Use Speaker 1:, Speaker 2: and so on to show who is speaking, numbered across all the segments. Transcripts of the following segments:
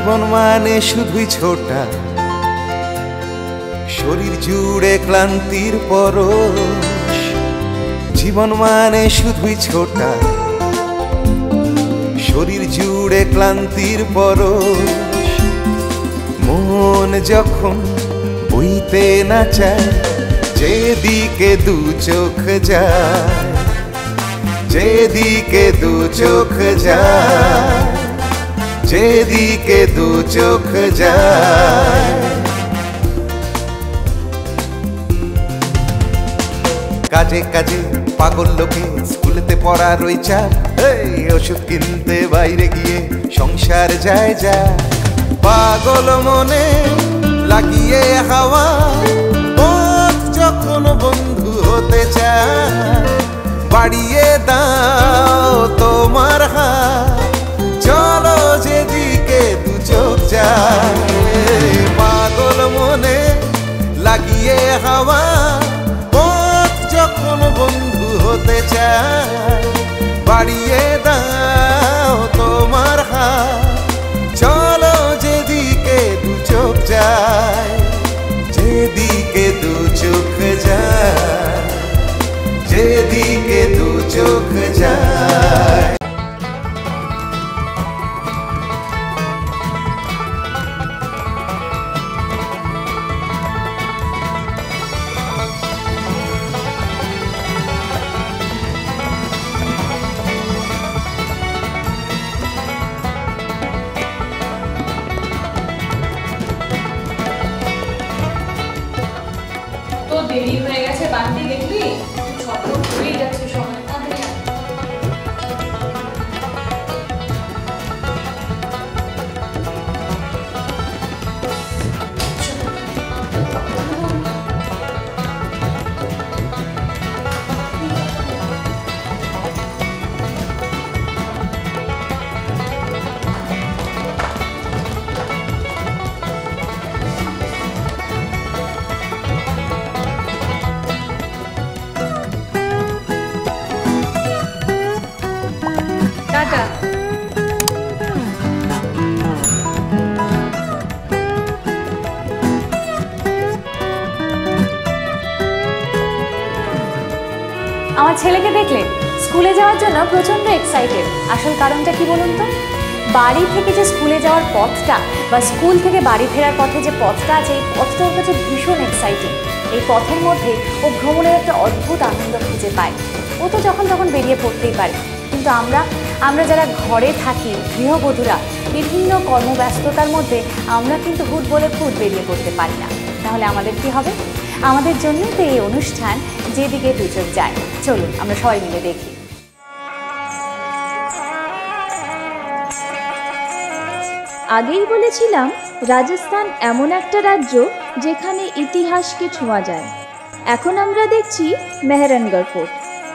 Speaker 1: জীবন মানে শুধুই ছোটা, শরীর জুড়ে ক্লান্তির পরশ। জীবন মানে শুধুই ছোটা, শরীর জুড়ে ক্লান্তির পরশ। মন যখন বইতে না চায়, যেদিকে দু চোখ যায়, যেদিকে দু চোখ যায়, যেদিকে দু চোখ যায়। কাজে কাজে পাগল লোকে স্কুলেতে পড়ার ওই চাপ, ওষুধ কিনতে বাইরে গিয়ে সংসার যায় যা। পাগল মনে লাগিয়ে হাওয়া, পথ যখন বন্ধু হতে চায়, বাড়িয়ে দাও তোমার হাত, চলো যেদিকে দু চোখ যায়। পাগল মনে লাগিয়ে হাওয়া, পথ যখন বন্ধু হতে চায়, বাড়িয়ে দাও তোমার হাত, চলো যেদিকে দু চোখ যায়, যেদিকে দু চোখ যায়, যেদিকে দু চোখ যায়।
Speaker 2: দেরি হয়ে গেছে, বাড়তি দেখলি ছটফট হয়ে যাচ্ছে সময়।
Speaker 3: আমার ছেলেকে দেখলে স্কুলে যাওয়ার জন্য প্রচন্ড এক্সাইটেড। আসল কারণটা কি বলুন তো? বাড়ি থেকে যে স্কুলে যাওয়ার পথটা বা স্কুল থেকে বাড়ি ফেরার পথে যে পথটা আছে, এই পথটা ওর কাছে ভীষণ এক্সাইটিং। এই পথের মধ্যে ও ভ্রমণের একটা অদ্ভুত আনন্দ খুঁজে পায়। ও তো যখন তখন বেরিয়ে পড়তেই পারে, কিন্তু আমরা যারা ঘরে থাকি, গৃহবধূরা, বিভিন্ন কর্মব্যস্ততার মধ্যে আমরা কিন্তু হুট বলে ফুট বেরিয়ে পড়তে পারি না। তাহলে আমাদের কি হবে? আমাদের জন্যই তো এই অনুষ্ঠান, যেদিকে দু চোখ যায়। চলুন আমরা সবাই মিলে দেখি।
Speaker 4: আগেই বলেছিলাম রাজস্থান এমন একটা রাজ্য যেখানে ইতিহাসকে ছোঁয়া যায়। এখন আমরা দেখছি মেহরানগড় ফোর্ট,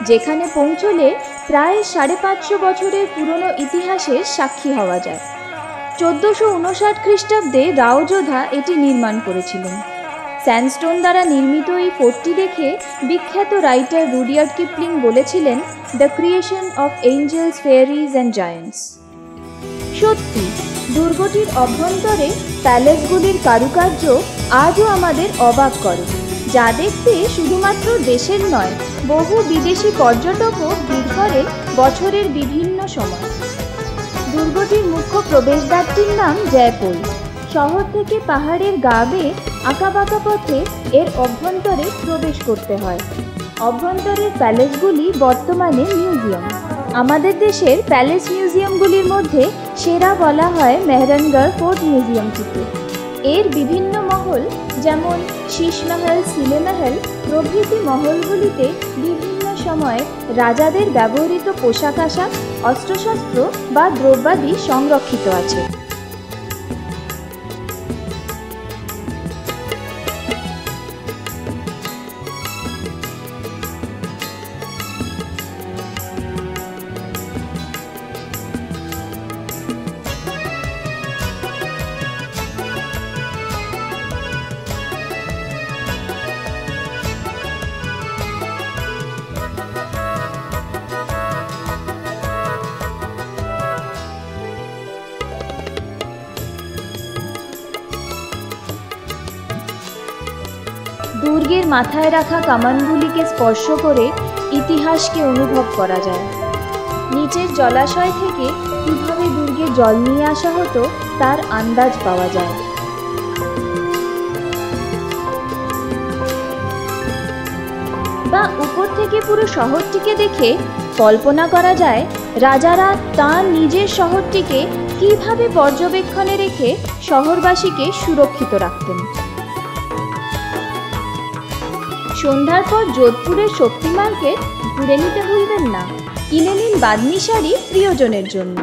Speaker 4: যেখানে পৌঁছলে প্রায় 550 বছরের পুরনো ইতিহাসের সাক্ষী হওয়া যায়। 1459 খ্রিস্টাব্দে রাওযোধা এটি নির্মাণ করেছিলেন। স্যান্ডস্টোন দ্বারা নির্মিত এই ফোর্টটি দেখে বিখ্যাত রাইটার রুডিয়ার্ড কিপলিং বলেছিলেন, the creation of angels, fairies and giants. সত্যি, দুর্গটির অভ্যন্তরে প্যালেসগুলির কারুকার্য আজও আমাদের অবাক করে, যা দেখতে শুধুমাত্র দেশের নয়, বহু বিদেশি পর্যটকও ভিড় করে বছরের বিভিন্ন সময়। দুর্গটির মুখ্য প্রবেশদ্বারটির নাম জয়পুর। শহর থেকে পাহাড়ের গা বেয়ে আঁকাবাঁকা পথে এর অভ্যন্তরে প্রবেশ করতে হয়। অভ্যন্তরের প্যালেসগুলি বর্তমানে মিউজিয়াম। আমাদের দেশের প্যালেস মিউজিয়ামগুলির মধ্যে সেরা বলা হয় মেহরানগড় ফোর্ট মিউজিয়ামটিকে। এর বিভিন্ন মহল যেমন শীশমহল, সিলেমহল প্রভৃতি মহলগুলিতে বিভিন্ন সময়ে রাজাদের ব্যবহৃত পোশাক আশাক, অস্ত্রশস্ত্র বা দ্রব্যাদি সংরক্ষিত আছে। দুর্গের মাথায় রাখা কামানগুলিকে স্পর্শ করে ইতিহাসকে অনুভব করা যায়। নিচের জলাশয় থেকে কীভাবে দুর্গে জল নিয়ে আসা হতো তার আন্দাজ পাওয়া যায়। বা উপর থেকে পুরো শহরটিকে দেখে কল্পনা করা যায় রাজারা তাঁর নিজের শহরটিকে কিভাবে পর্যবেক্ষণে রেখে শহরবাসীকে সুরক্ষিত রাখতেন। সন্ধ্যার পর যোধপুরের শক্তি মার্কেট ঘুরে নিতে ভুলবেন না। কিনে নিন বাদনি শাড়ি প্রিয়জনের জন্য।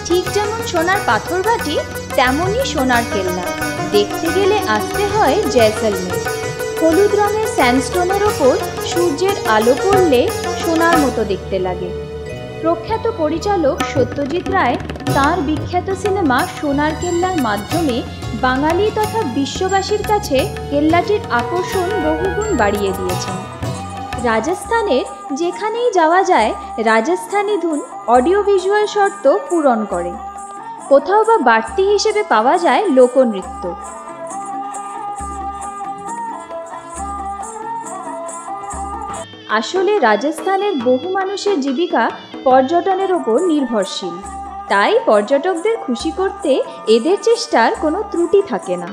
Speaker 4: ঠিক যেমন সোনার পাথর বাটি, তেমনই সোনার কেল্লা। দেখতে গেলে আসতে হয় জয়সলমের। হলুদ রঙের স্যান্ডস্টোনের ওপর সূর্যের আলো পড়লে সোনার মতো দেখতে লাগে। প্রখ্যাত পরিচালক সত্যজিৎ রায় তাঁর বিখ্যাত সিনেমা সোনার কেল্লার মাধ্যমে বাঙালি তথা বিশ্ববাসীর কাছে কেল্লাটির আকর্ষণ বহুগুণ বাড়িয়ে দিয়েছেন। রাজস্থানের যেখানেই যাওয়া যায় রাজস্থানী ধুন অডিও ভিজুয়াল শর্ত পূরণ করে। কোথাও বা বাড়তি হিসেবে পাওয়া যায় লোকনৃত্য। আসলে রাজস্থানের বহু মানুষের জীবিকা পর্যটনের ওপর নির্ভরশীল, তাই পর্যটকদের খুশি করতে এদের চেষ্টার কোনো ত্রুটি থাকে না।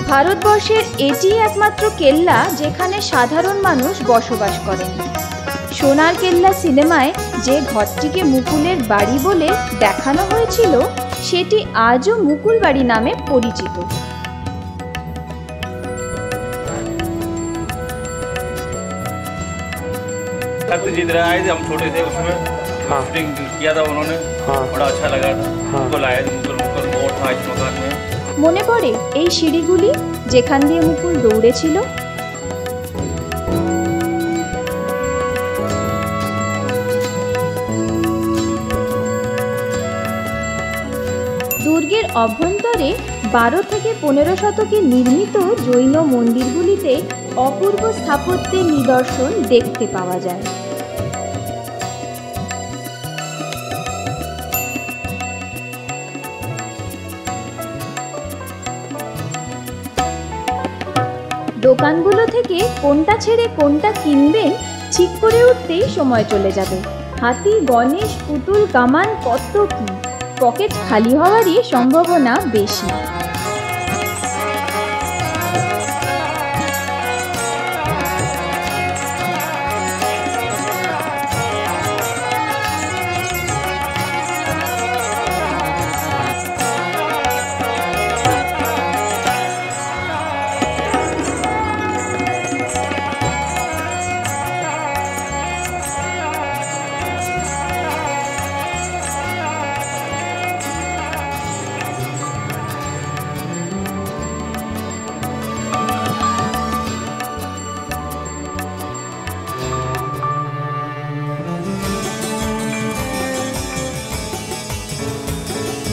Speaker 4: ভারতবর্ষের এটি একমাত্র কেল্লা যেখানে সাধারণ মানুষ বসবাস করেন। সোনার কেল্লা সিনেমায় যে ঘরটিকে মুকুলের বাড়ি বলে দেখানো হয়েছিল সেটি আজও মুকুল বাড়ি নামে পরিচিত।
Speaker 5: सत्यजीत राय आए थे, हम छोटे थे उसमें शूटिंग किया था उन्होंने। बड़ा अच्छा लगा था। मुकुल आए थे, मुकुल मोड़ था इस मकान में।
Speaker 4: মনে পড়ে এই সিঁড়িগুলি যেখান দিয়ে মুকুল দৌড়েছিল? দুর্গের অভ্যন্তরে 12 থেকে 15 শতকে নির্মিত জৈন মন্দিরগুলিতে অপূর্ব স্থাপত্যের নিদর্শন দেখতে পাওয়া যায়। দোকানগুলো থেকে কোনটা ছেড়ে কোনটা কিনবেন ঠিক করে উঠতেই সময় চলে যাবে। হাতি, গণেশ, পুতুল, কামান, কত কি! পকেট খালি হওয়ারই সম্ভাবনা বেশি।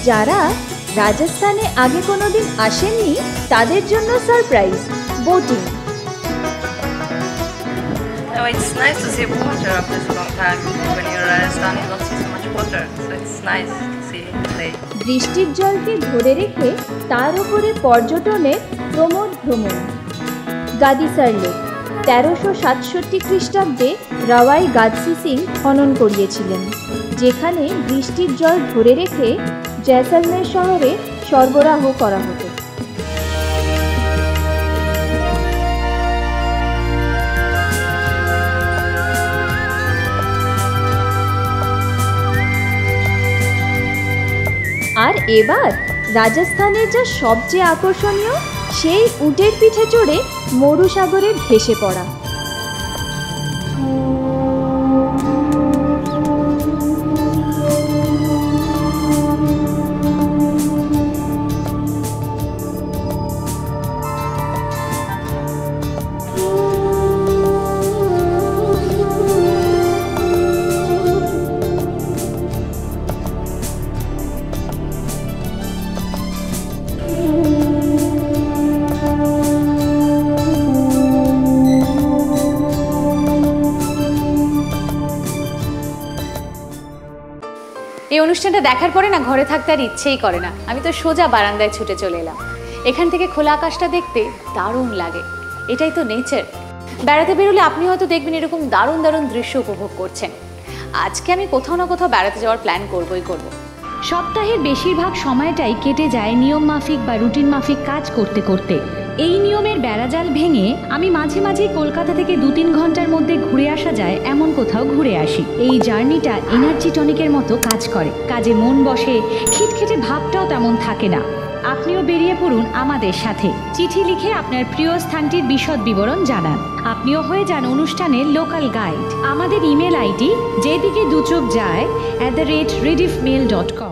Speaker 4: যারা রাজস্থানে আগে কোনোদিন আসেননি তাদের জন্য surprise boating.
Speaker 2: No, it's nice to see water after so long time. When you're in Rajasthan, you don't see so much water, so it's nice to see today.
Speaker 4: বৃষ্টির জলকে ধরে রেখে তার উপরে পর্যটনের প্রমোদ ভ্রমণ। গাদিসার লেক 1367 খ্রিস্টাব্দে রাওয়াই গাদসি সিং খনন করিয়েছিলেন, যেখানে বৃষ্টির জল ধরে রেখে জয়সলমের শহরে সরবরাহ করা হতো। আর এবার রাজস্থানের যা সবচেয়ে আকর্ষণীয়, সেই উটের পিঠে চড়ে মরুসাগরে ভেসে পড়া।
Speaker 3: অনুষ্ঠানটা দেখার পরে না ঘরে থাকতে আর ইচ্ছেই করে না। আমি তো সোজা বারান্দায় ছুটে চলে এলাম। এখান থেকে খোলা আকাশটা দেখতে দারুণ লাগে। এটাই তো নেচার। বেড়াতে বেরোলে আপনি হয়তো দেখবেন এরকম দারুণ দারুণ দৃশ্য উপভোগ করছেন। আজকে আমি কোথাও না কোথাও বেড়াতে যাওয়ার প্ল্যান করবই করব।
Speaker 6: সপ্তাহের বেশিরভাগ সময়টাই কেটে যায় নিয়ম মাফিক বা রুটিন মাফিক কাজ করতে করতে। এই নিয়মের বেড়াজাল ভেঙে আমি মাঝে মাঝে কলকাতা থেকে 2-3 ঘন্টার মধ্যে ঘুরে আসা যায় এমন কোথাও ঘুরে আসি। এই জার্নিটা এনার্জি টনিকের মতো কাজ করে। কাজে মন বসে, খিটখিটে ভাবটাও তেমন থাকে না। আপনিও বেরিয়ে পড়ুন আমাদের সাথে। চিঠি লিখে আপনার প্রিয় স্থানটির বিশদ বিবরণ জানান। আপনিও হয়ে যান অনুষ্ঠানের লোকাল গাইড। আমাদের ইমেল আইডি যেদিকে দুচোখ যায় @rediffmail.com।